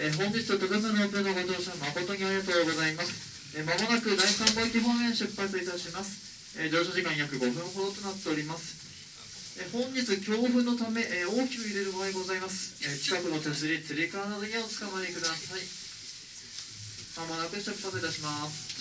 本日と群馬のオペのご乗車誠にありがとうございます。まもなく第3号駅方面出発いたします。乗車時間約5分ほどとなっております。本日強風のため、大きく揺れる場合ございます。近くの手すり、つり革などにおつかまりください。まもなく出発いたします。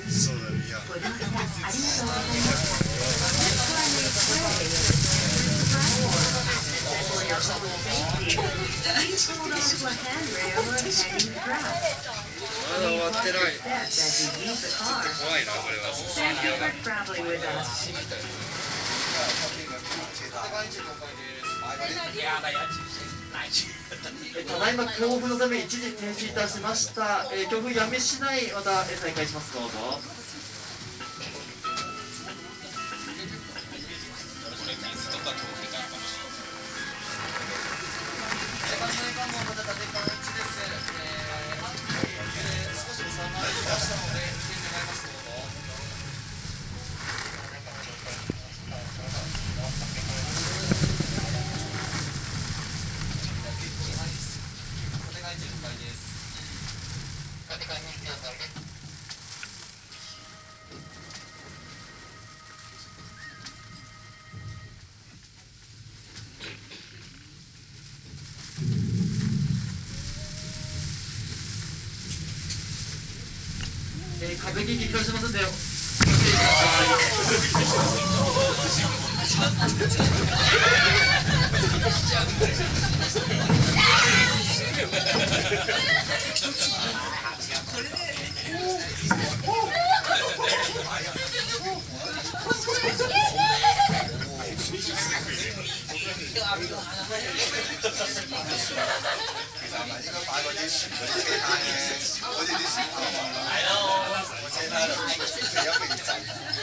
そうだね、いや。Please hold on to a handrail or hanging crab. まだ終わってない Steps as you use the car. 怖いなこれは Thank you for traveling with us. ただいま強風のため一時停止いたしました。強風やみ次第また再開します。どうぞ。壁に激化しますんで、お気をつけく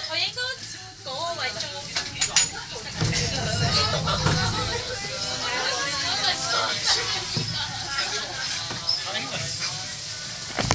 我應該嗰個位做。因為